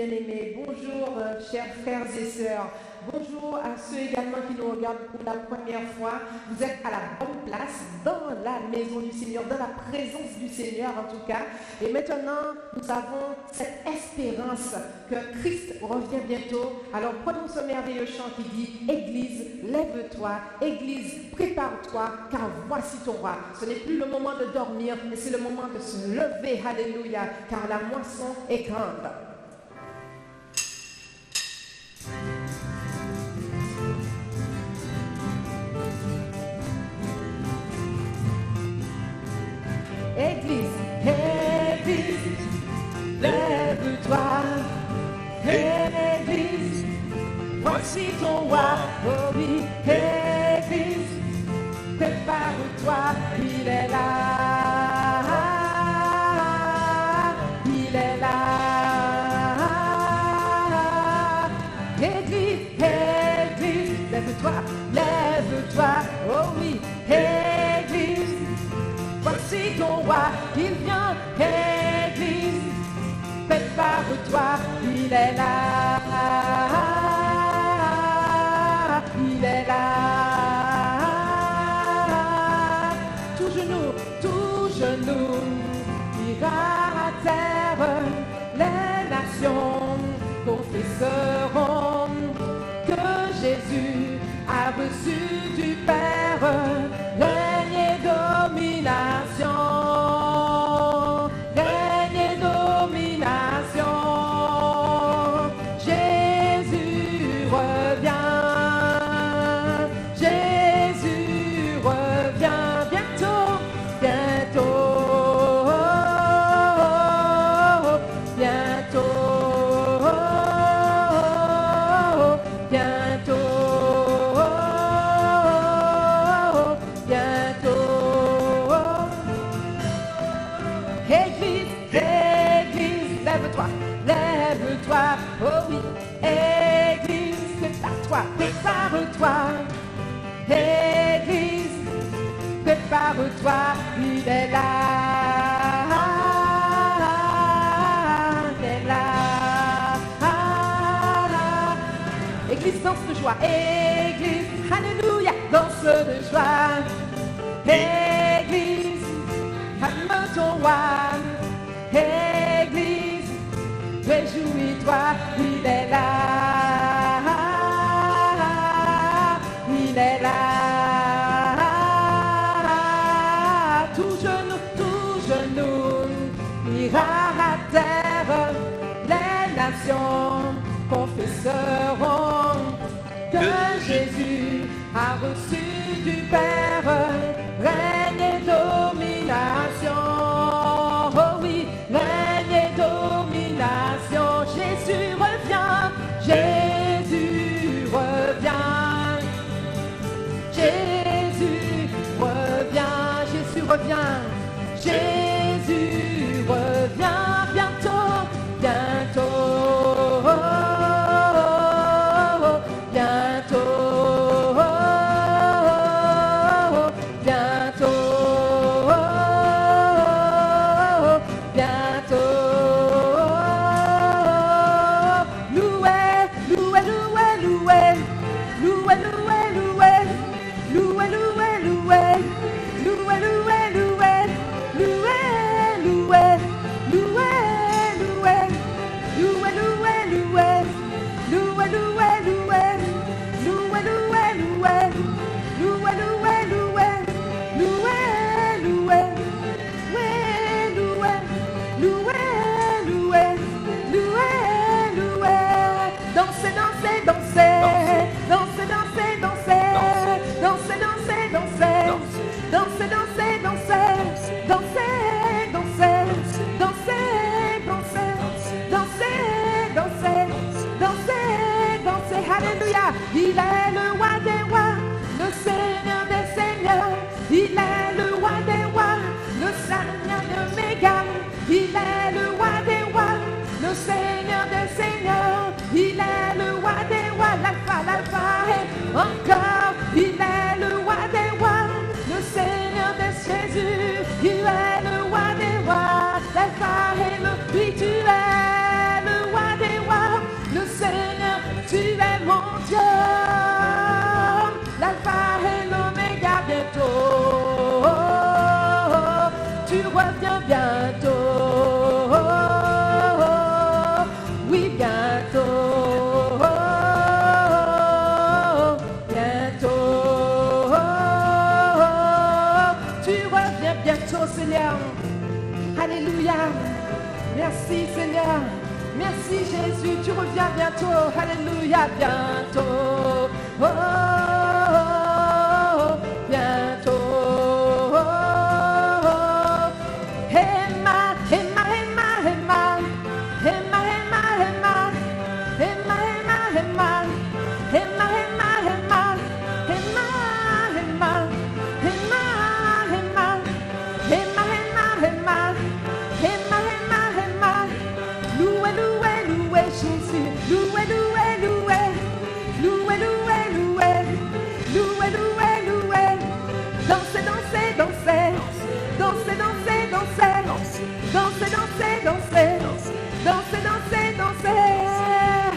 bien-aimés. Bonjour, chers frères et sœurs. Bonjour à ceux également qui nous regardent pour la première fois. Vous êtes à la bonne place, dans la maison du Seigneur, dans la présence du Seigneur en tout cas. Et maintenant, nous avons cette espérance que Christ revient bientôt. Alors prenons ce merveilleux chant qui dit « Église, lève-toi, Église, prépare-toi, car voici ton roi. » Ce n'est plus le moment de dormir, mais c'est le moment de se lever. Alléluia, car la moisson est grande. Église, Église, lève-toi, Église, voici ton roi, oh oui, Église, prépare-toi, il est là, il est là. Église, Église, lève-toi, lève-toi, oh oui, Église. Voici ton roi, il vient, Église, prépare-toi, il est là, il est là. Tout genou ira à terre, les nations confesseront que Jésus a reçu du Père règne et domination, règne et domination. Jésus revient, Jésus revient bientôt, bientôt, bientôt, bientôt. Lève-toi, oh oui, Église, prépare-toi, prépare-toi, Église, prépare-toi, il est là, il est là. Église, danse de joie, Église, alléluia, danse de joie, Église, calme ton roi, Église, réjouis-toi, il est là, il est là. Tout genou ira à terre, les nations confesseront que Jésus a reçu du Père règne et domination. Oh oui, règne et domination. Jésus revient, Jésus revient, Jésus revient, Jésus revient, Jésus revient bientôt, bientôt, bientôt, bientôt, bientôt. Loué, tu reviens bientôt. Oui, bientôt. Bientôt. Tu reviens bientôt, Seigneur. Alléluia. Merci, Seigneur. Merci, Jésus. Tu reviens bientôt. Alléluia. Bientôt. Oh, bientôt. Emma, Emma, Emma, Emma. Emma, Emma, Emma. Emma, Emma, Emma. Emma, Emma, Emma. Emma, Emma. Emma, Emma. Emma, Emma, Emma. Emma, Emma, Emma. Loué, loué, loué, Jésus. Loué, loué, loué. Loué, loué, loué. Loué, loué, loué. Dansez, dansez, dansez. Dansez, dansez, dansez. Dansez, dansez, dansez. Dansez, dansez, dansez.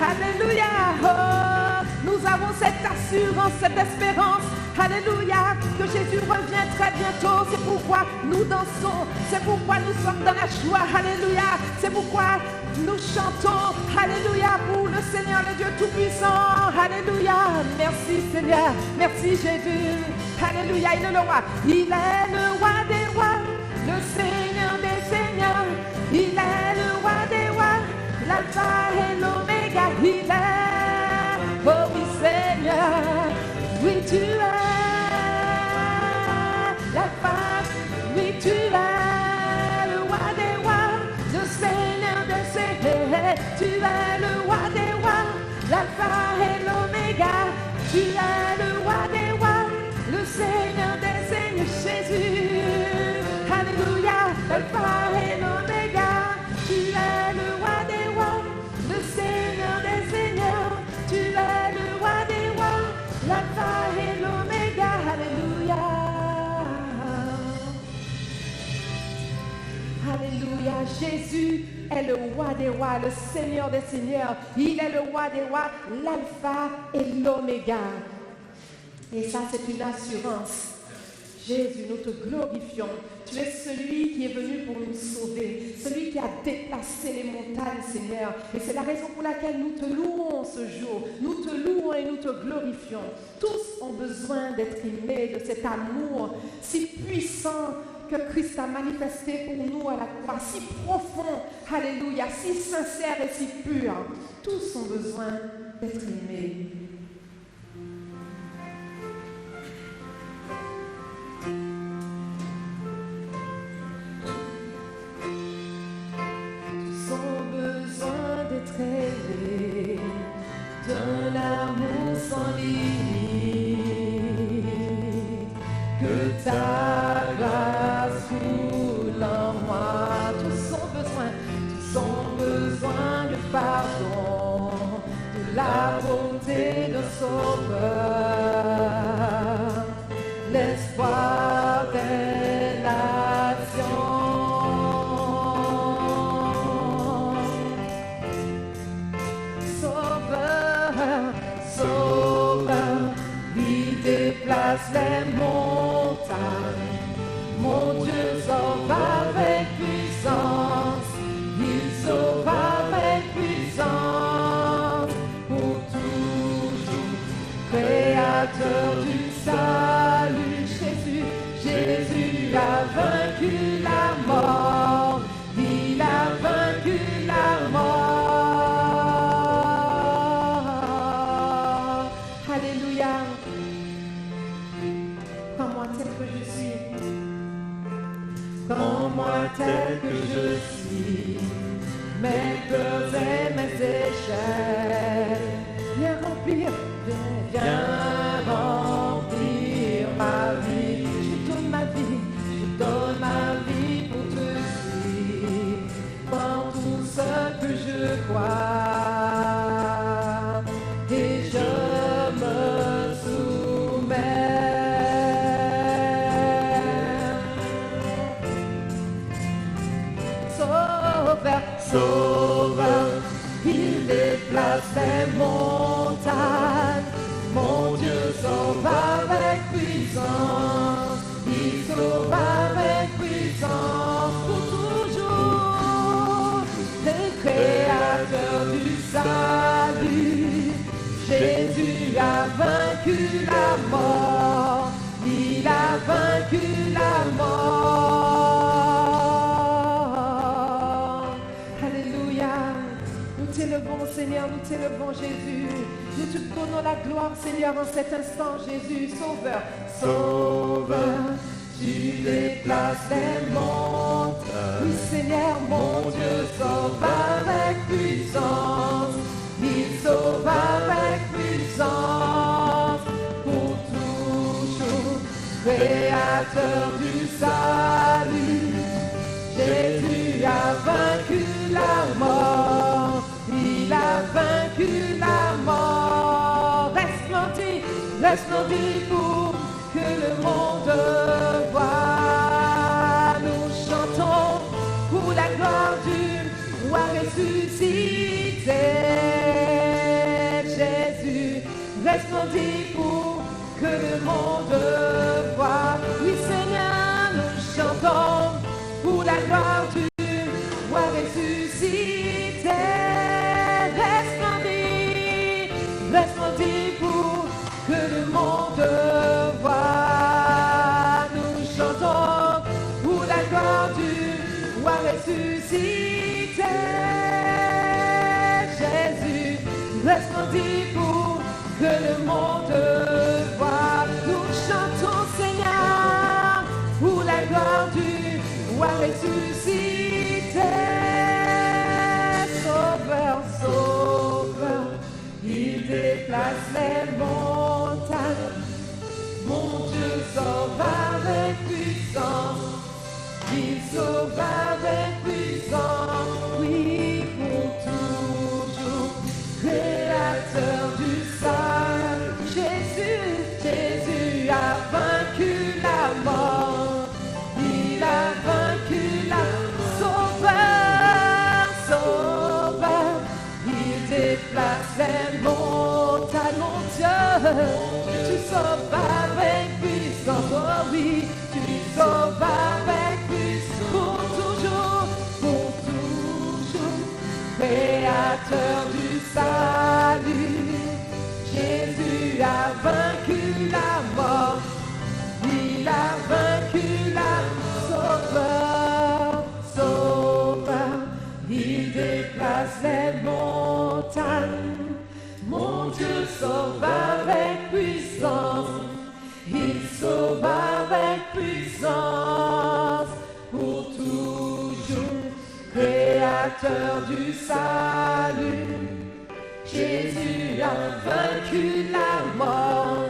Alléluia. Oh, nous avons cette assurance, cette espérance. Alléluia. Que Jésus revient très bientôt. C'est pourquoi nous dansons. C'est pourquoi nous sommes dans la joie. Alléluia. C'est pourquoi nous chantons. Alléluia. Pour le Seigneur, le Dieu Tout-Puissant. Alléluia. Merci Seigneur. Merci Jésus. Alléluia. Il est le roi. Il est le roi des rois. Le Seigneur des seigneurs. Il est le roi des rois. L'alpha et l'oméga. Il est. Oh oui Seigneur. Oui tu es. L'alpha. Oui tu es. Le roi des rois. Le Seigneur des seigneurs. Tu es le roi des rois. L'alpha et l'oméga. Tu es le roi des rois. Le Seigneur des seigneurs. Jésus. Alléluia. L'alpha et l'oméga. Tu es le roi des rois. Le Seigneur des seigneurs. Tu es le roi des rois. L'alpha et l'oméga. Alléluia. Alléluia. Jésus est le roi des rois, le Seigneur des seigneurs. Il est le roi des rois, l'alpha et l'oméga. Et ça, c'est une assurance. Jésus, nous te glorifions. Tu es celui qui est venu pour nous sauver, celui qui a déplacé les montagnes, Seigneur. Et c'est la raison pour laquelle nous te louons ce jour. Nous te louons et nous te glorifions. Tous ont besoin d'être aimés de cet amour si puissant que Christ a manifesté pour nous à la croix, si profond, alléluia, si sincère et si pur. Tous ont besoin d'être aimés. Tous ont besoin d'être aimés, d'un amour sans limite, que ta grâce coule en moi. Tous ont besoin de pardon, de la bonté de Sauveur, l'espoir des nations. Sauveur, Sauveur, il déplace les montagnes. Mon Dieu sauve avec puissance, il sauve avec puissance, pour toujours, créateur du salut. Jésus a vaincu la mort, il a vaincu la mort. Alléluia. Prends-moi tel que je suis. Prends-moi tel que je suis, mes peurs et mes échecs. Viens remplir ma vie. Je donne ma vie pour te suivre. Dans tout ce que je crois, et je me soumets. Sauveur, il déplace les montagnes. Mon Dieu sauve avec puissance, il sauve avec puissance. Jésus a vaincu la mort. Il a vaincu la mort. Alléluia. Nous t'élevons, Seigneur, nous t'élevons, Jésus. Nous te donnons la gloire, Seigneur, en cet instant, Jésus. Sauveur, Sauveur, tu déplaces les montagnes. Oui, Seigneur, mon Dieu, sauve avec puissance. Il sauve avec puissance. Pour toujours, Créateur du salut. Jésus a vaincu la mort. Il a vaincu la mort. Resplendis pour que le monde voit. Nous chantons pour la gloire du roi ressuscité. Jésus, resplendis pour que le monde voit. Oui, Seigneur, nous chantons pour la gloire du roi ressuscité. Resplendis pour que le monde voit. Nous chantons pour la gloire du roi ressuscité. Jésus, resplendis pour que le monde voit. Nous chantons, Seigneur, pour la gloire du roi ressuscité. Sauveur, Sauveur, il déplace les montagnes. Mon Dieu sauve avec puissance. Il sauve avec puissance. Oui, pour toujours, Créateur du salut. Jésus a vaincu la mort. Il a vaincu la Sauveur. Il déplace les montagnes, mon Dieu. Tu sauves avec puissance, oh oui. Tu sauves avec puissance pour toujours. Créateur du salut. Jésus a vaincu la mort. Il a vaincu la Sauveur. Il déplace les montagnes. Mon Dieu sauve avec puissance. Il sauve avec puissance pour toujours. Créateur du salut. Jésus a vaincu la mort.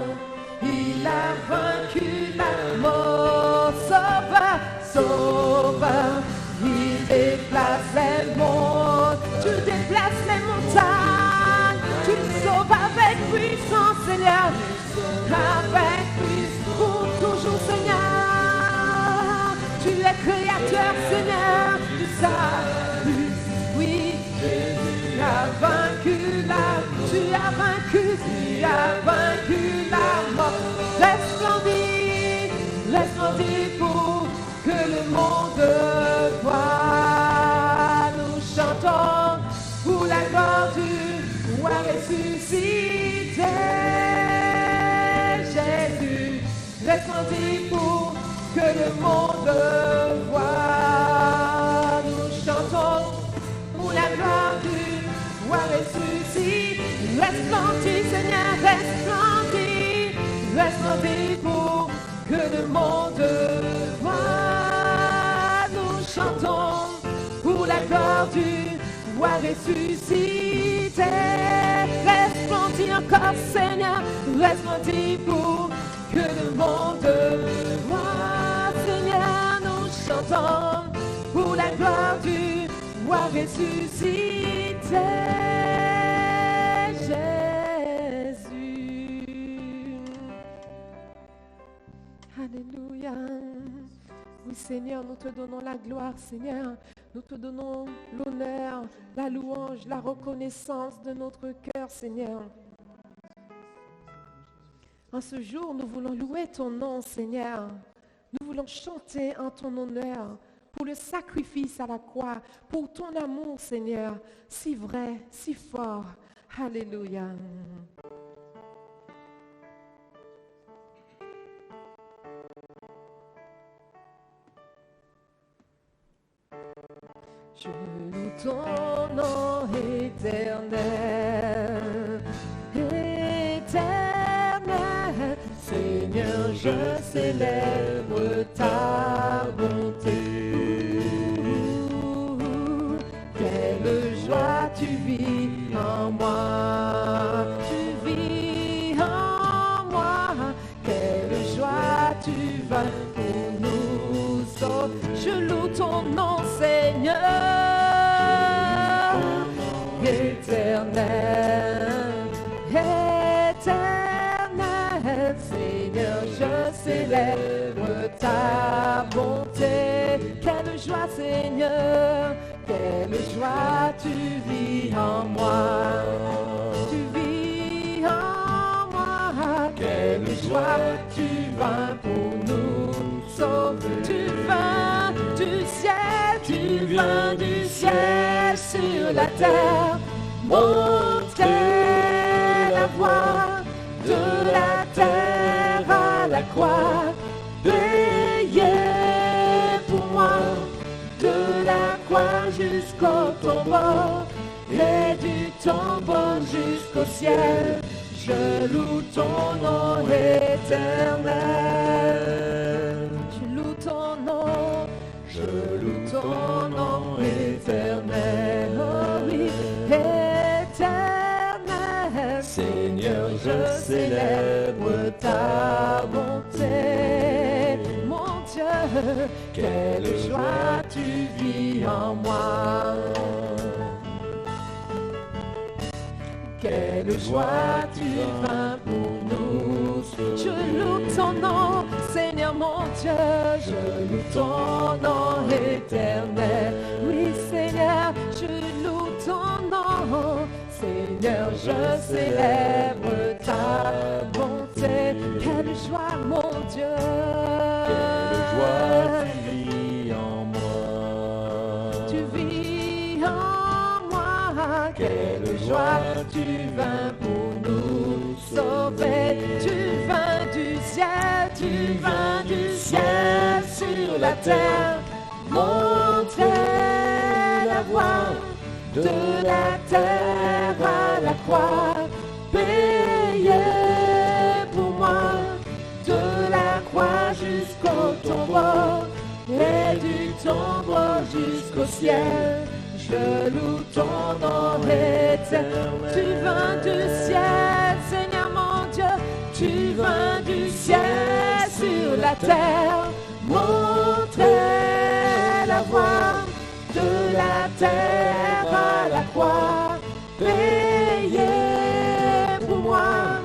Il a vaincu la mort. Sauveur. Il déplace les montagnes. Tu déplaces les montagnes. Tu sauves avec puissance, Seigneur. Avec puissance pour toujours, Seigneur. Tu es créateur, Seigneur, du salut. Oui, Jésus a vaincu la mort. Tu as vaincu la mort. Resplendis pour que le monde voit. Nous chantons pour la gloire du roi ressuscité. Jésus, resplendis pour que le monde voit. Nous chantons pour la gloire du roi ressuscité. Resplendis, Seigneur, resplendis pour que le monde voit. Nous chantons pour la gloire du roi ressuscité. Resplendis encore, Seigneur, resplendis pour que le monde voit. Seigneur, nous chantons pour la gloire du roi ressuscité. Jésus. Alléluia. Oui, Seigneur, nous te donnons la gloire, Seigneur. Nous te donnons l'honneur, la louange, la reconnaissance de notre cœur, Seigneur. En ce jour, nous voulons louer ton nom, Seigneur. Nous voulons chanter en ton honneur pour le sacrifice à la croix, pour ton amour, Seigneur, si vrai, si fort. Alléluia. Je loue ton nom éternel, éternel. Seigneur, je célèbre ta bonté. Quelle joie tu vis en moi, tu vis en moi. Quelle joie tu vas pour nous sauver. Je loue ton nom, Seigneur, éternel, éternel. Seigneur, je célèbre ta bonté. Quelle joie, Seigneur, quelle joie tu vis en moi. Tu vis en moi. Quelle joie tu vas pour nous sauver. Tu viens du ciel, tu viens du ciel sur la terre. Monter la voie de la terre à la croix. Payer pour moi de la croix jusqu'au tombeau et du tombeau jusqu'au ciel. Je loue ton nom éternel. Je loue ton nom, je loue ton nom éternel. Oh oui, éternel. Seigneur, je célèbre ta bonté. Mon Dieu, quelle joie tu vis en moi. Quelle joie tu vas pour nous. Je loue ton nom, Seigneur mon Dieu. Je loue ton nom éternel. Oui, Seigneur, je loue ton nom. Seigneur, je célèbre ta bonté. Quelle joie, mon Dieu. Quelle joie tu vis en moi. Tu vis en moi. Quelle joie tu viens pour nous sauver. Tu viens du ciel, tu viens du ciel sur la terre. Montrer la voie de la terre à la croix. Payer pour moi de la croix jusqu'au tombeau et du tombeau jusqu'au ciel. Je loue ton nom éternel. Tu viens du ciel, Seigneur mon Dieu. Tu viens du ciel sur la terre. Montrer la voie de la terre à la croix. Payer pour moi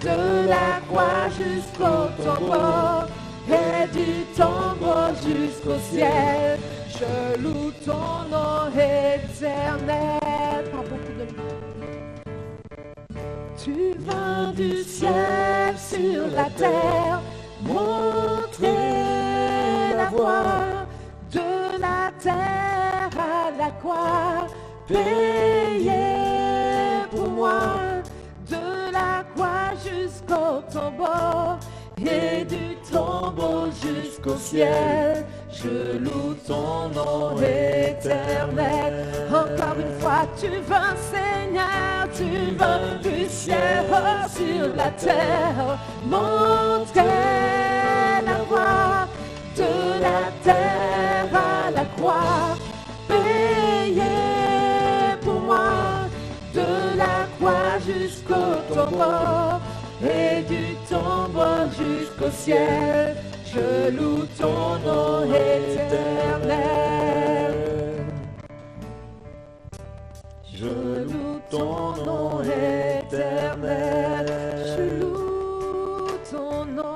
de la croix jusqu'au tombeau et du tombeau jusqu'au ciel. Je loue ton nom éternel. Pas beaucoup de Tu viens du ciel sur la terre, montrer la voie de la terre à la croix, payer pour moi de la croix jusqu'au tombeau et du tombeau jusqu'au ciel. Je loue ton nom éternel. Encore une fois, tu viens, Seigneur, tu viens du ciel sur la terre, montrer la voie de la terre à la croix, payer pour moi de la croix jusqu'au tombeau et du tombeau jusqu'au ciel. Je loue ton nom éternel. Je loue ton nom éternel. Je loue ton nom.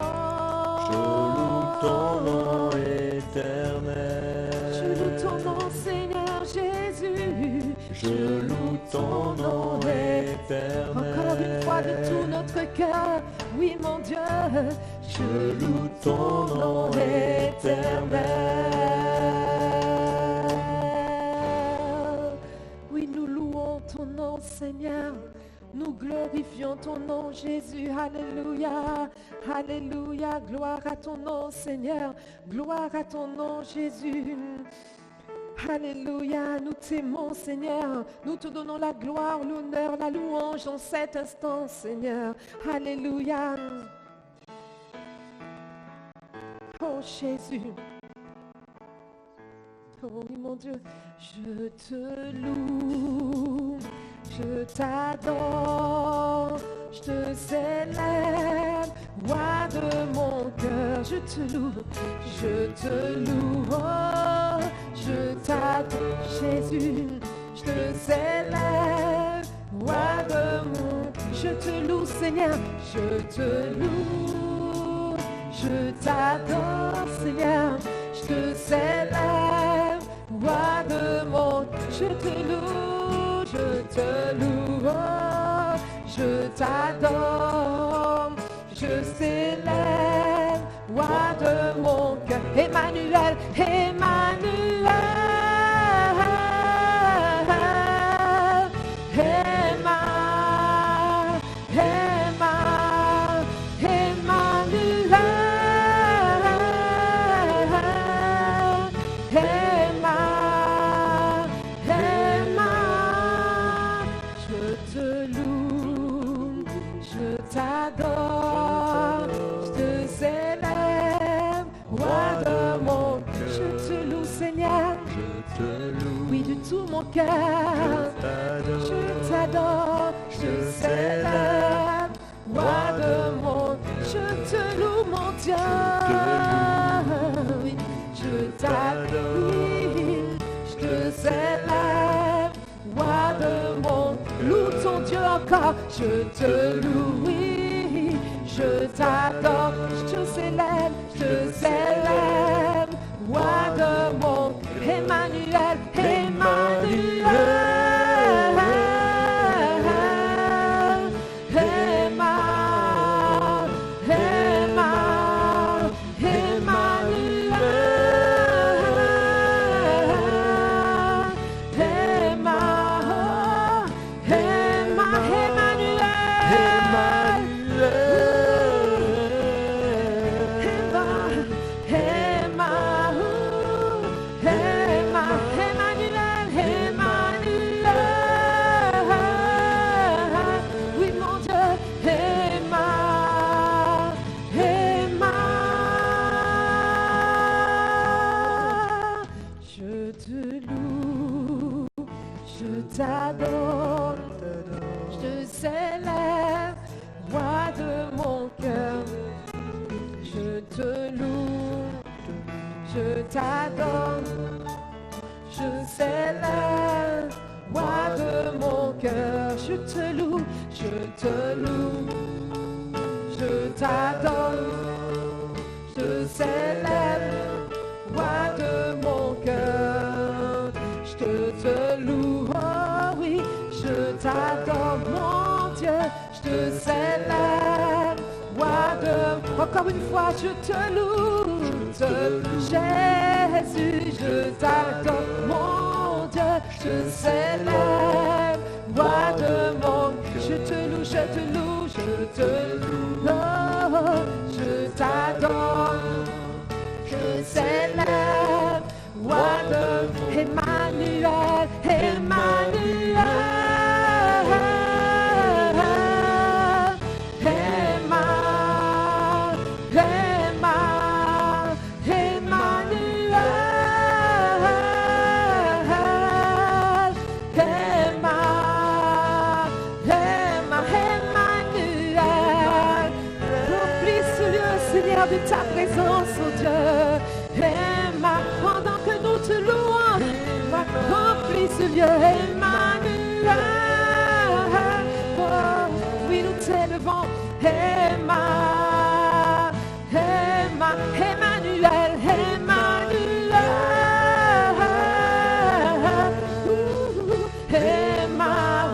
Je loue ton nom éternel. Je loue ton nom, Seigneur Jésus. Je loue ton nom éternel. Encore une fois de tout notre cœur, oui mon Dieu. Je loue ton nom éternel. Oui, nous louons ton nom, Seigneur. Nous glorifions ton nom, Jésus. Alléluia. Alléluia. Gloire à ton nom, Seigneur. Gloire à ton nom, Jésus. Alléluia, nous t'aimons Seigneur, nous te donnons la gloire, l'honneur, la louange en cet instant Seigneur. Alléluia. Oh Jésus. Oh oui mon Dieu, je te loue, je t'adore, je te célèbre, roi de mon cœur, je te loue, oh, je t'adore, Jésus, je te célèbre, roi de mon cœur, je te loue Seigneur, je te loue, je t'adore Seigneur, je te célèbre, roi de mon cœur, je te loue, oh, je t'adore, je célèbre, roi de mon cœur, Emmanuel, Emmanuel, tout mon cœur, je t'adore, je célèbre, roi de mon cœur, je te loue mon Dieu, oui, je t'adore, oui, je te célèbre, roi de mon cœur, loue ton Dieu encore, je te loue, oui, je t'adore, je te célèbre, roi de mon cœur, Emmanuel, Emmanuel, t'adore, je te célèbre, roi de mon cœur, je te loue, je t'adore, je célèbre, roi de mon cœur, je te loue, je t'adore, je célèbre, roi de mon cœur, je te loue. Je t'adore mon Dieu, je te célèbre, roi de... Encore une fois, je te loue, Jésus, je t'adore mon Dieu, je te célèbre, roi de mon... Je te loue, oh, je t'adore, je célèbre, roi de Emmanuel, Emmanuel. De ta présence, oh Dieu, pendant que nous te louons, remplis ce lieu, Emmanuel, oh, oui, nous t'élevons, Emmanuel,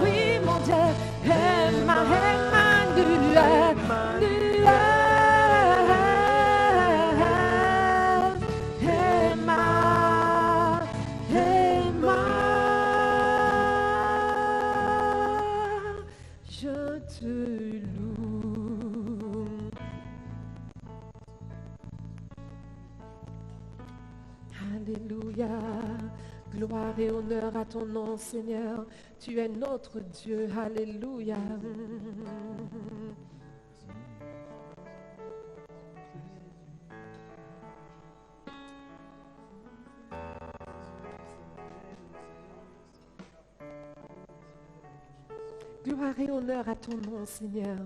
oui, mon Dieu, Emmanuel. Gloire et honneur à ton nom, Seigneur. Tu es notre Dieu. Alléluia. Gloire et honneur à ton nom, Seigneur.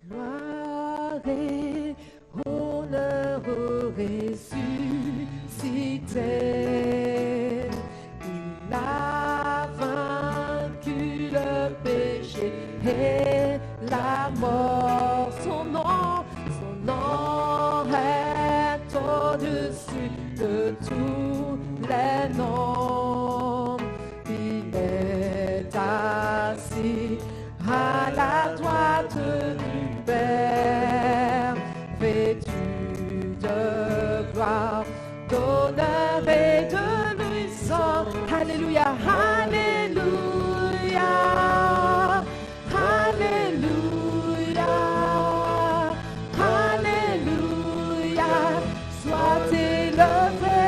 Gloire et honneur au ressuscité. Il a vaincu le péché et la mort. Son nom est au-dessus de tous les noms. Il est assis à la droite du Père, vêtu de gloire, d'honneur et de puissance. Alléluia, alléluia, alléluia, alléluia, sois élevé.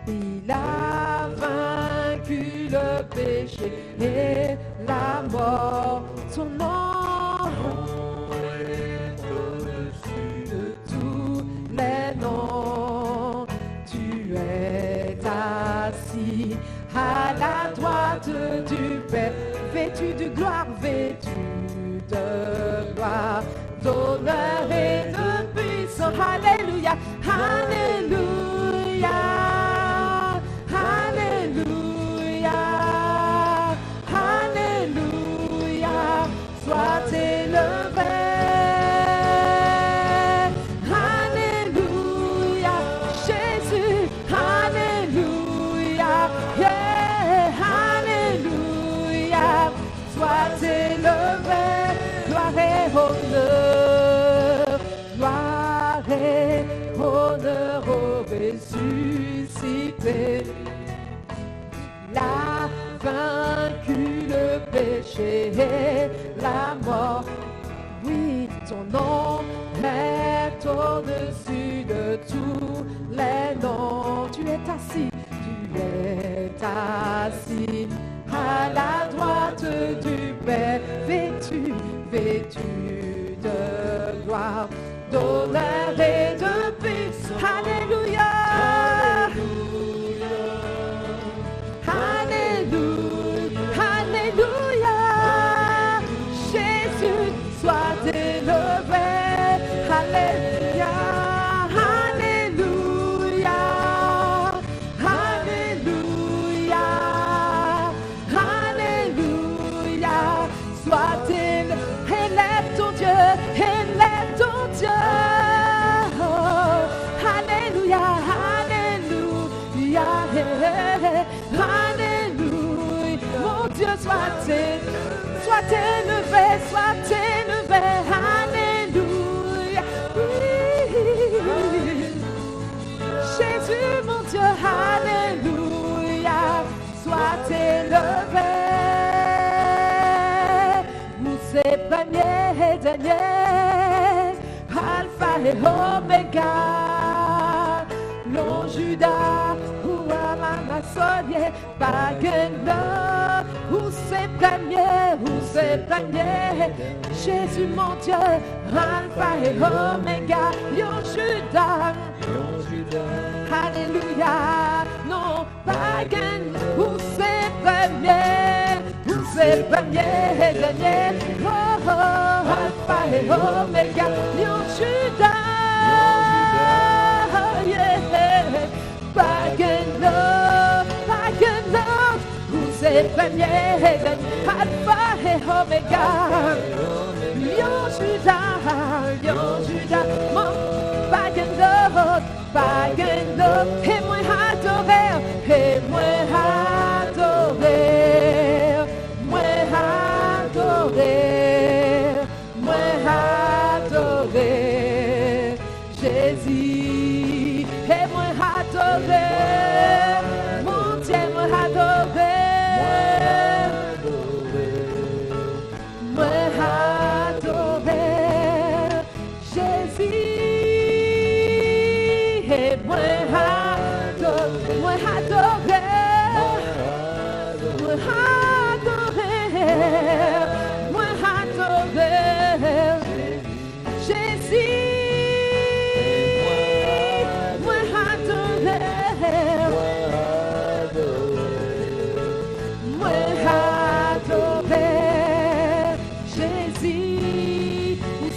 Il a vaincu le péché et la mort. Son nom est au-dessus de tous les noms. Tu es assis à la droite du Père, vêtu de gloire, d'honneur et de puissance. Alléluia, alléluia, alléluia, alléluia, sois élevé. Alléluia, Jésus, alléluia, yeah, alléluia, sois élevé. Gloire et honneur, gloire et honneur au ressuscité. Il a vaincu le péché et la mort. Oui, ton nom est au-dessus de tous les noms. Tu es assis à la droite du Père, vêtu de gloire, d'honneur et de puissance. Alléluia, alléluia, alléluia. Jésus, sois élevé. Alléluia, alléluia, alléluia, alléluia. Sois élevé. Élève ton Dieu, élève ton Dieu. Alléluia, alléluia, alléluia. Mon Dieu, sois élevé, alléluia. Oui. Jésus, mon Dieu, alléluia, sois élevé. Vous êtes premier et dernier, Alpha et Omega, long Judas, ou Amassonier, Pagano, où c'est premier, Jésus mon Dieu, Alpha et Omega, long Judas, alléluia, non, Pagano, où c'est premier et dernier, oh, oh, Alpha et Omega, Lion Judas, yeah. Pagano, vous êtes premier et dernier, Alpha et Omega, Lion Judas, mon Pagano, et moi adorer, et moi adorer.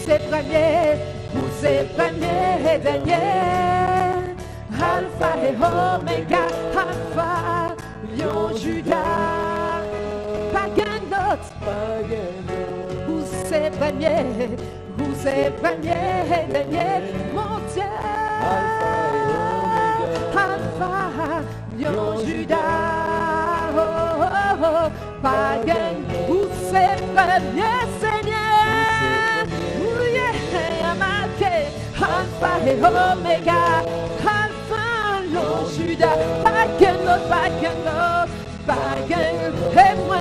Vous êtes premier, vous êtes premier et dernier. Alpha et Omega, Alpha, Lion Judas. Pagan d'autre. Vous êtes premier, vous êtes premier et dernier. Mon Dieu. Alpha, Lion Judas. Oh, oh, oh. Pagan, vous êtes premier, Seigneur. Oui, marqué. Alpha et Omega, Alpha, Lion Judas. Pagan, et moi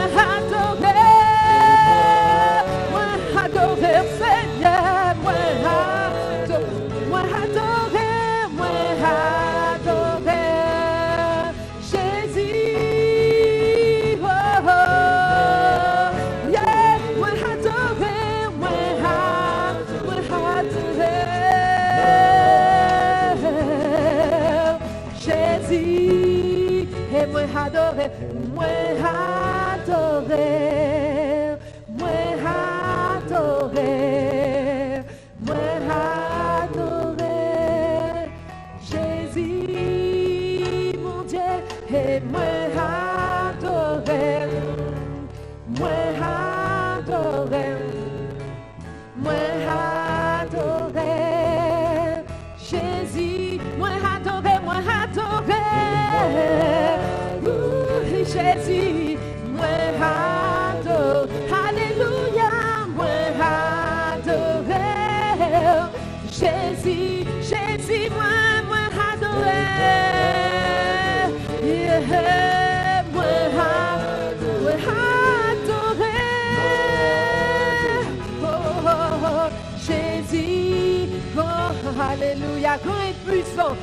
adorer, Seigneur, moi adorer, Jésus, oh, oh, yeah, moi adorer, Jésus, et moi adorer, Jésus, mon Dieu, et moi adorer, Jésus, moi adorer, Jésus, moi adorer, alléluia, moi adorer, Jésus, moi adorer, yeah, moi adorer, oh, oh, oh, Jésus, oh, alléluia, grand et puissant,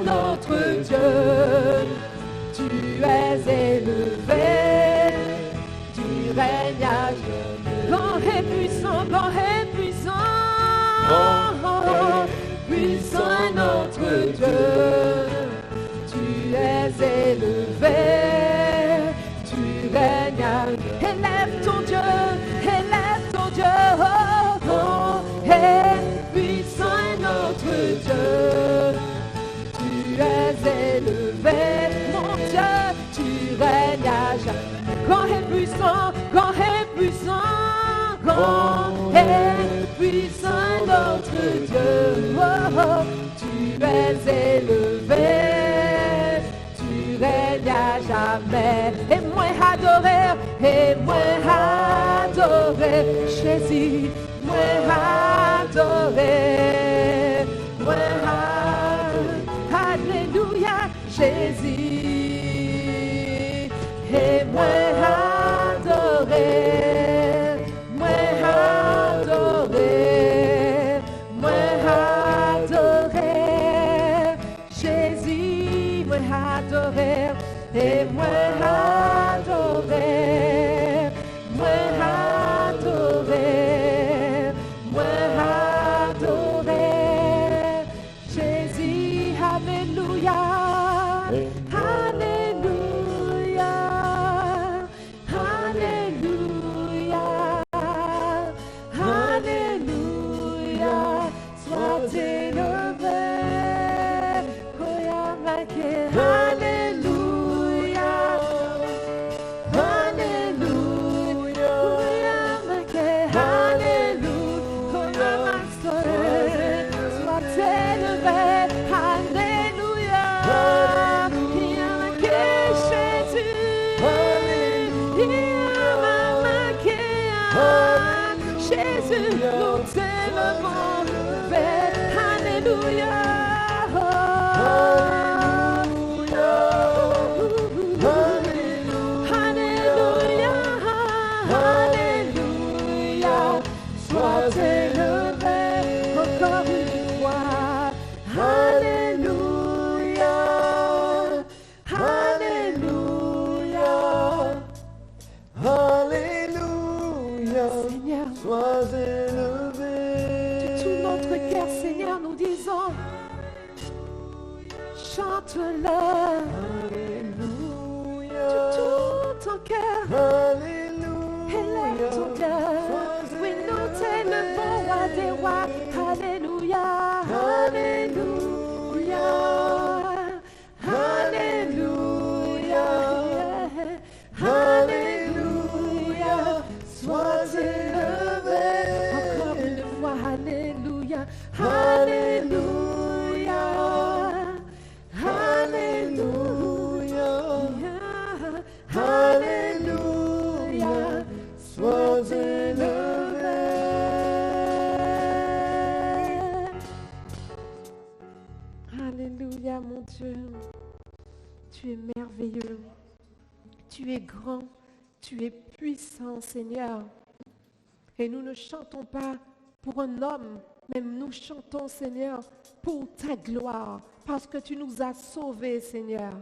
notre Dieu, tu es élevé, tu règnes à jamais. Grand et puissant, puissant est notre Dieu, tu es élevé, tu règnes à jamais. Élève ton Dieu, oh, grand et puissant est notre Dieu. Tu es élevé, mon Dieu, tu règnes à jamais. Grand et puissant, notre Dieu. Oh, oh, tu es élevé, tu règnes à jamais. Et moi adorer, Jésus, moi adorer, alléluia, Jésus, et moi adorer, Jésus, moi adorer, et moi adorer, Jésus, alléluia, alléluia, alléluia, alléluia, sois élevé, alléluia, alléluia, Jésus, nous t'aimons, alléluia. Sois élevé. De tout notre cœur, Seigneur, nous disons, chante-le. Alléluia. De tout ton cœur, Alléluia. élève ton cœur. merveilleux. Tu es grand, tu es puissant, Seigneur. Et nous ne chantons pas pour un homme, mais nous chantons, Seigneur, pour ta gloire, parce que tu nous as sauvés, Seigneur.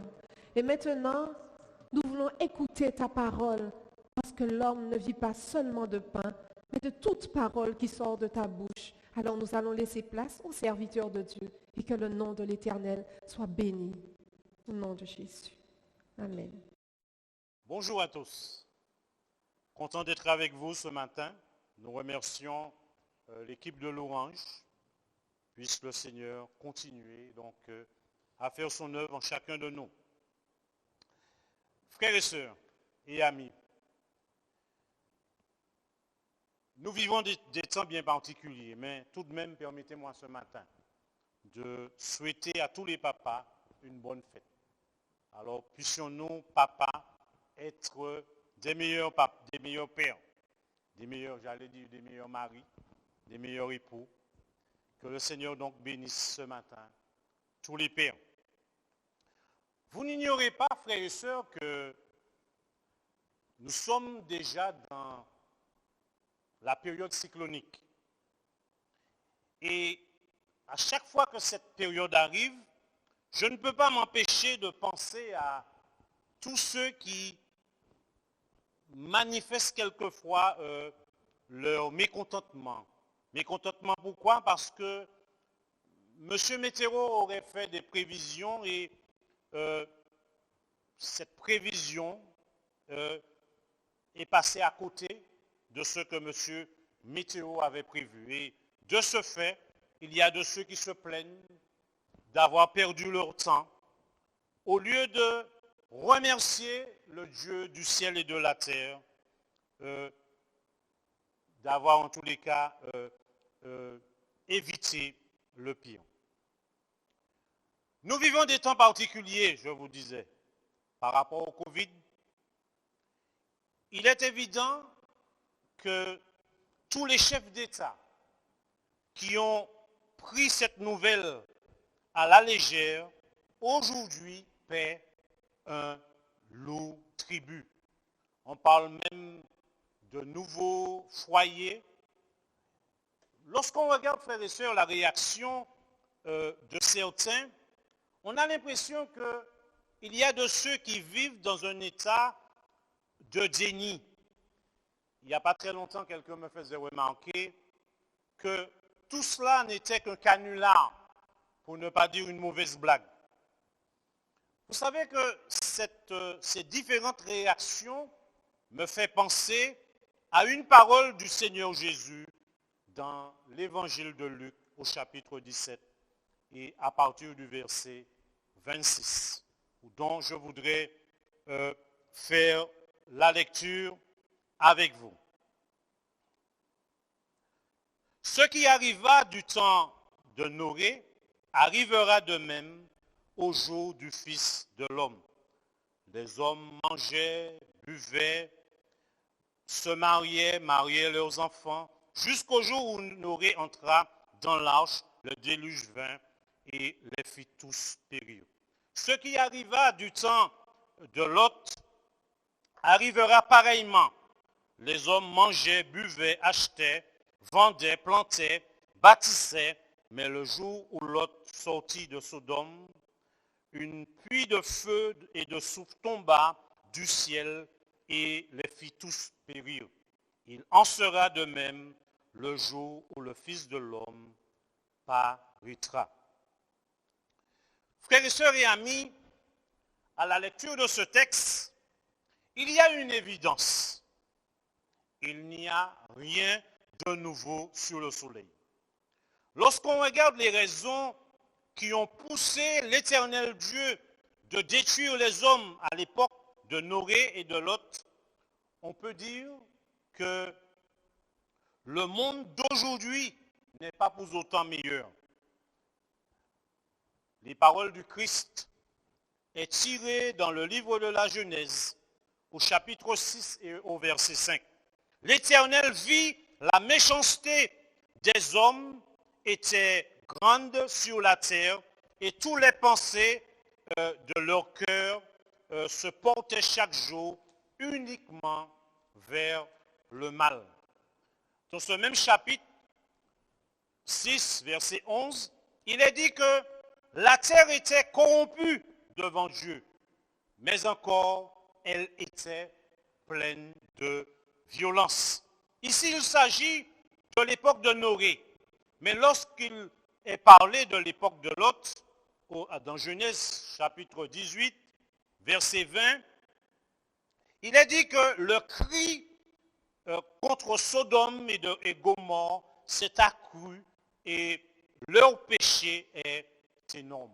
Et maintenant, nous voulons écouter ta parole, parce que l'homme ne vit pas seulement de pain, mais de toute parole qui sort de ta bouche. Alors nous allons laisser place aux serviteurs de Dieu et que le nom de l'Éternel soit béni. Au nom de Jésus. Amen. Bonjour à tous. Content d'être avec vous ce matin. Nous remercions l'équipe de l'Orange. Puisse le Seigneur continuer donc à faire son œuvre en chacun de nous. Frères et sœurs et amis, nous vivons des temps bien particuliers, mais tout de même, permettez-moi ce matin de souhaiter à tous les papas une bonne fête. Alors, puissions-nous, papas, être des meilleurs pères, des meilleurs, des meilleurs maris, des meilleurs époux. Que le Seigneur donc bénisse ce matin tous les pères. Vous n'ignorez pas, frères et sœurs, que nous sommes déjà dans la période cyclonique. Et à chaque fois que cette période arrive, je ne peux pas m'empêcher de penser à tous ceux qui manifestent quelquefois leur mécontentement. Mécontentement pourquoi? Parce que M. Météo aurait fait des prévisions et cette prévision est passée à côté de ce que M. Météo avait prévu. Et de ce fait, il y a de ceux qui se plaignent d'avoir perdu leur temps, au lieu de remercier le Dieu du ciel et de la terre, d'avoir en tous les cas évité le pire. Nous vivons des temps particuliers, je vous disais, par rapport au Covid. Il est évident que tous les chefs d'État qui ont pris cette nouvelle à la légère, aujourd'hui paient un lourd tribut. On parle même de nouveaux foyers. Lorsqu'on regarde, frères et sœurs, la réaction de certains, on a l'impression qu'il y a de ceux qui vivent dans un état de déni. Il n'y a pas très longtemps, quelqu'un me faisait remarquer que tout cela n'était qu'un canular, pour ne pas dire une mauvaise blague. Vous savez que ces différentes réactions me font penser à une parole du Seigneur Jésus dans l'évangile de Luc au chapitre 17 et à partir du verset 26, dont je voudrais faire la lecture avec vous. Ce qui arriva du temps de Noé arrivera de même au jour du Fils de l'homme. Les hommes mangeaient, buvaient, se mariaient leurs enfants, jusqu'au jour où Noé entra dans l'arche, le déluge vint et les fit tous périr. Ce qui arriva du temps de Lot arrivera pareillement. Les hommes mangeaient, buvaient, achetaient, vendaient, plantaient, bâtissaient, mais le jour où Lot sortit de Sodome, une pluie de feu et de souffle tomba du ciel et les fit tous périr. Il en sera de même le jour où le Fils de l'homme paraîtra. Frères et sœurs et amis, à la lecture de ce texte, il y a une évidence. Il n'y a rien de nouveau sur le soleil. Lorsqu'on regarde les raisons qui ont poussé l'Éternel Dieu de détruire les hommes à l'époque de Noé et de Lot, on peut dire que le monde d'aujourd'hui n'est pas pour autant meilleur. Les paroles du Christ est tirées dans le livre de la Genèse, au chapitre 6 et au verset 5. L'Éternel vit la méchanceté des hommes était grande sur la terre et toutes les pensées de leur cœur se portaient chaque jour uniquement vers le mal. Dans ce même chapitre 6, verset 11, il est dit que la terre était corrompue devant Dieu, mais encore elle était pleine de violence. Ici, il s'agit de l'époque de Noé. Mais lorsqu'il est parlé de l'époque de Lot, dans Genèse chapitre 18, verset 20, il est dit que le cri contre Sodome et Gomorrhe s'est accru et leur péché est énorme.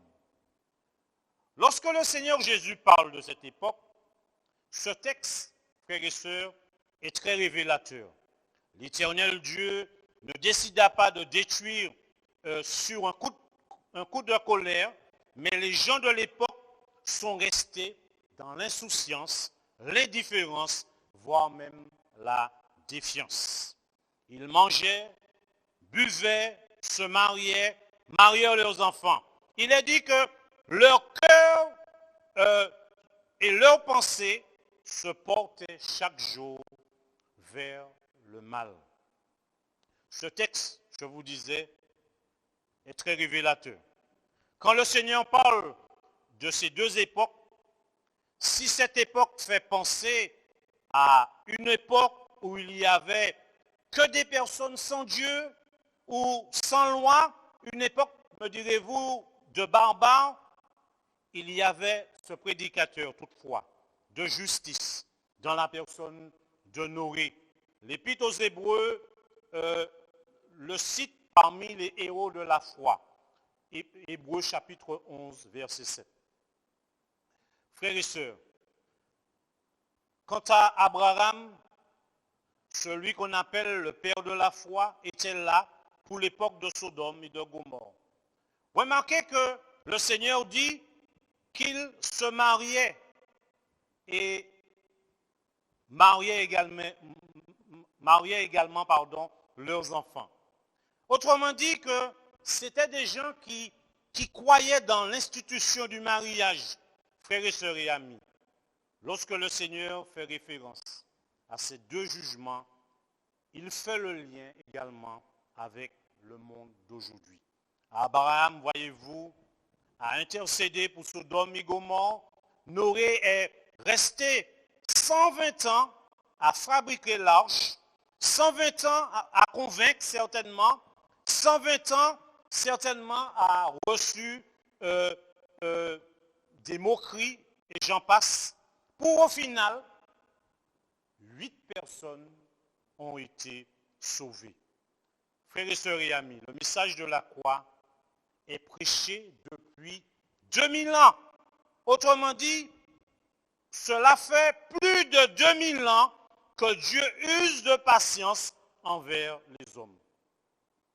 Lorsque le Seigneur Jésus parle de cette époque, ce texte, frères et sœurs, est très révélateur. L'Éternel Dieu ne décida pas de détruire sur un coup de colère, mais les gens de l'époque sont restés dans l'insouciance, l'indifférence, voire même la défiance. Ils mangeaient, buvaient, se mariaient leurs enfants. Il est dit que leur cœur et leurs pensées se portaient chaque jour vers le mal. Ce texte, je vous disais, est très révélateur. Quand le Seigneur parle de ces deux époques, si cette époque fait penser à une époque où il n'y avait que des personnes sans Dieu ou sans loi, une époque, me direz-vous, de barbares, il y avait ce prédicateur toutefois de justice dans la personne de Noé. L'Épître aux Hébreux le cite parmi les héros de la foi. Hébreux chapitre 11, verset 7. Frères et sœurs, quant à Abraham, celui qu'on appelle le père de la foi, était là pour l'époque de Sodome et de Gomorrhe. Remarquez que le Seigneur dit qu'il se mariait et mariait également leurs enfants. Autrement dit que c'était des gens qui croyaient dans l'institution du mariage, frères et sœurs et amis. Lorsque le Seigneur fait référence à ces deux jugements, il fait le lien également avec le monde d'aujourd'hui. Abraham, voyez-vous, a intercédé pour Sodome et Gomorrhe. Noé est resté 120 ans à fabriquer l'arche, 120 ans à convaincre certainement, 120 ans certainement a reçu des moqueries et j'en passe, pour au final, 8 personnes ont été sauvées. Frères et sœurs et amis, le message de la croix est prêché depuis 2000 ans. Autrement dit, cela fait plus de 2000 ans que Dieu use de patience envers les hommes.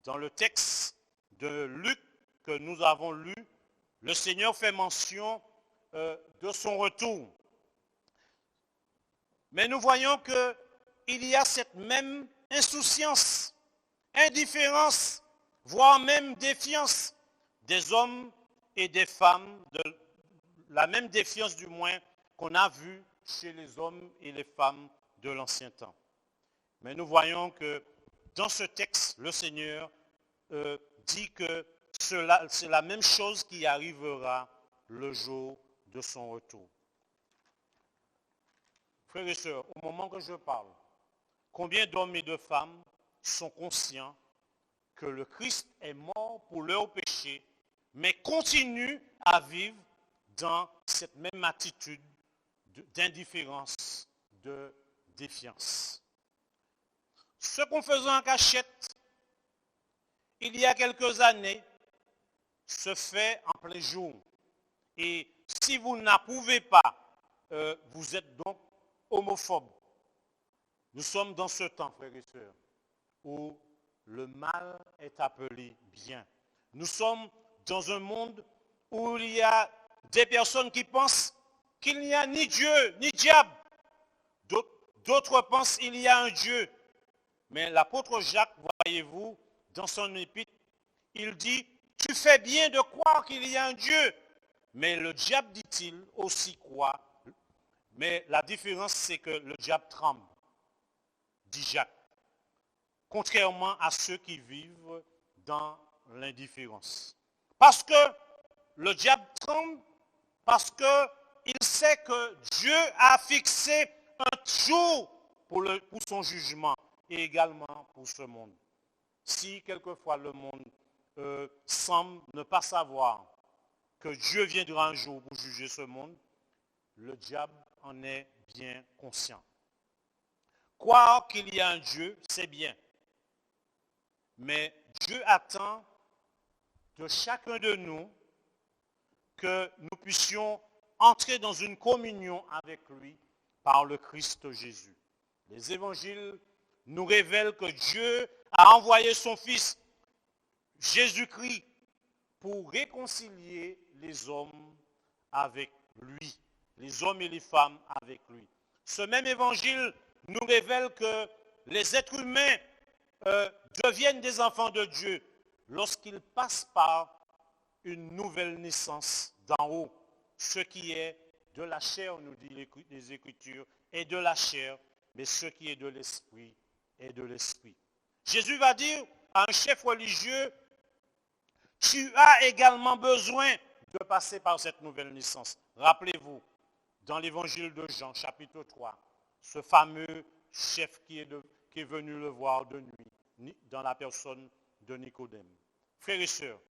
Dans le texte de Luc que nous avons lu, le Seigneur fait mention de son retour. Mais nous voyons qu'il y a cette même insouciance, indifférence, voire même défiance des hommes et des femmes, la même défiance du moins qu'on a vue chez les hommes et les femmes de l'ancien temps. Mais nous voyons que dans ce texte, le Seigneur dit que c'est la même chose qui arrivera le jour de son retour. Frères et sœurs, au moment que je parle, combien d'hommes et de femmes sont conscients que le Christ est mort pour leurs péchés, mais continuent à vivre dans cette même attitude d'indifférence, de défiance. Ce qu'on faisait en cachette, il y a quelques années, se fait en plein jour. Et si vous n'approuvez pas, vous êtes donc homophobe. Nous sommes dans ce temps, frères et sœurs, où le mal est appelé bien. Nous sommes dans un monde où il y a des personnes qui pensent qu'il n'y a ni Dieu, ni diable. D'autres pensent qu'il y a un Dieu. Mais l'apôtre Jacques, voyez-vous, dans son épître, il dit, tu fais bien de croire qu'il y a un Dieu. Mais le diable, dit-il, aussi croit Mais la différence, c'est que le diable tremble, dit Jacques. Contrairement à ceux qui vivent dans l'indifférence. Parce que le diable tremble, parce qu'il sait que Dieu a fixé un jour pour son jugement et également pour ce monde. Si quelquefois le monde semble ne pas savoir que Dieu viendra un jour pour juger ce monde, le diable en est bien conscient. Croire qu'il y a un Dieu, c'est bien. Mais Dieu attend de chacun de nous que nous puissions entrer dans une communion avec lui par le Christ Jésus. Les évangiles nous révèlent que Dieu a envoyé son Fils Jésus-Christ pour réconcilier les hommes avec lui, les hommes et les femmes avec lui. Ce même évangile nous révèle que les êtres humains deviennent des enfants de Dieu lorsqu'ils passent par une nouvelle naissance d'en haut. Ce qui est de la chair, nous dit les Écritures, est de la chair, mais ce qui est de l'esprit est de l'esprit. Jésus va dire à un chef religieux, tu as également besoin de passer par cette nouvelle naissance. Rappelez-vous, dans l'évangile de Jean, chapitre 3, ce fameux chef qui est venu le voir de nuit, dans la personne de Nicodème. Frères et sœurs,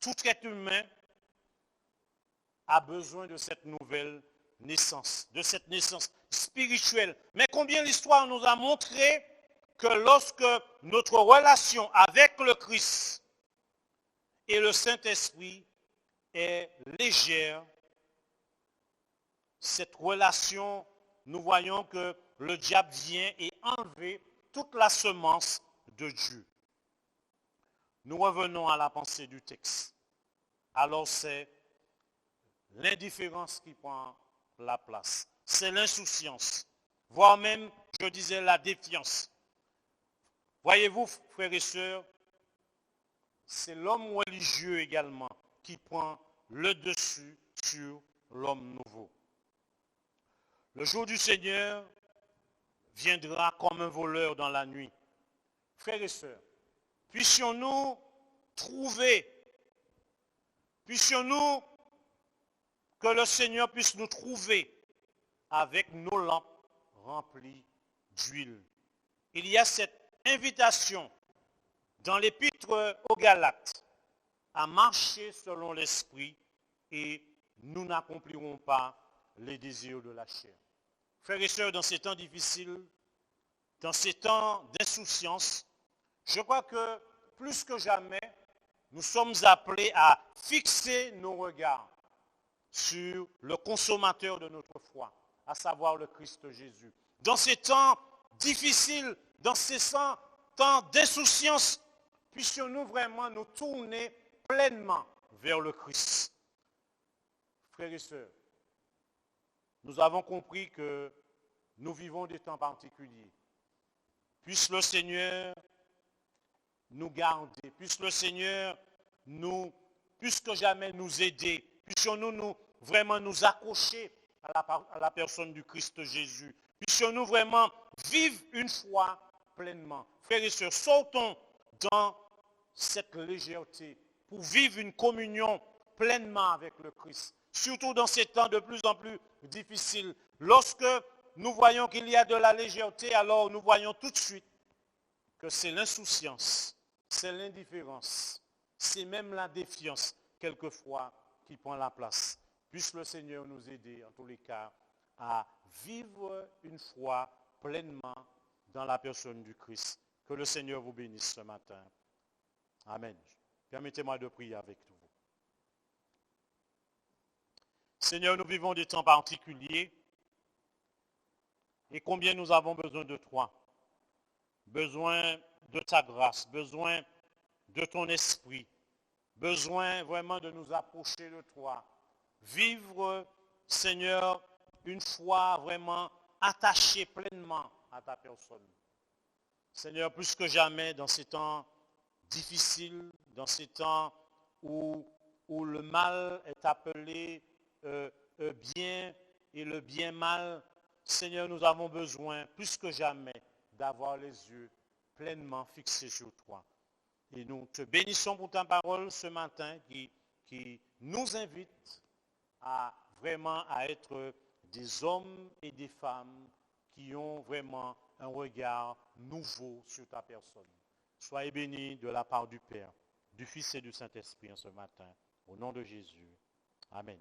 tout être humain a besoin de cette nouvelle naissance, de cette naissance spirituelle. Mais combien l'histoire nous a montré que lorsque notre relation avec le Christ et le Saint-Esprit est légère, cette relation, nous voyons que le diable vient et enlever toute la semence de Dieu. Nous revenons à la pensée du texte. Alors c'est l'indifférence qui prend la place. C'est l'insouciance, voire même, je disais, la défiance. Voyez-vous, frères et sœurs, c'est l'homme religieux également qui prend le dessus sur l'homme nouveau. Le jour du Seigneur viendra comme un voleur dans la nuit. Frères et sœurs, puissions-nous que le Seigneur puisse nous trouver avec nos lampes remplies d'huile. Il y a cette invitation dans l'épître aux Galates à marcher selon l'esprit et nous n'accomplirons pas les désirs de la chair. Frères et sœurs, dans ces temps difficiles, dans ces temps d'insouciance, je crois que plus que jamais, nous sommes appelés à fixer nos regards sur le consommateur de notre foi, à savoir le Christ Jésus. Dans ces temps difficiles, dans ces temps d'insouciance, puissions-nous vraiment nous tourner pleinement vers le Christ. Frères et sœurs, nous avons compris que nous vivons des temps particuliers. Puisse le Seigneur nous garder, puisse le Seigneur plus que jamais nous aider, puissions-nous vraiment nous accrocher à la personne du Christ Jésus. Puissions-nous vraiment vivre une foi pleinement. Frères et sœurs, sautons dans cette légèreté pour vivre une communion pleinement avec le Christ. Surtout dans ces temps de plus en plus difficiles. Lorsque nous voyons qu'il y a de la légèreté, alors nous voyons tout de suite que c'est l'insouciance, c'est l'indifférence, c'est même la défiance, quelquefois, qui prend la place. Puisse le Seigneur nous aider, en tous les cas, à vivre une foi pleinement dans la personne du Christ. Que le Seigneur vous bénisse ce matin. Amen. Permettez-moi de prier avec vous. Seigneur, nous vivons des temps particuliers et combien nous avons besoin de toi. Besoin de ta grâce, besoin de ton esprit, besoin vraiment de nous approcher de toi. Vivre, Seigneur, une foi vraiment attachée pleinement à ta personne. Seigneur, plus que jamais, dans ces temps difficiles, dans ces temps où le mal est appelé bien, et le bien mal, Seigneur, nous avons besoin plus que jamais d'avoir les yeux pleinement fixés sur toi. Et nous te bénissons pour ta parole ce matin qui nous invite à vraiment à être des hommes et des femmes qui ont vraiment un regard nouveau sur ta personne. Soyez bénis de la part du Père, du Fils et du Saint-Esprit en ce matin. Au nom de Jésus. Amen.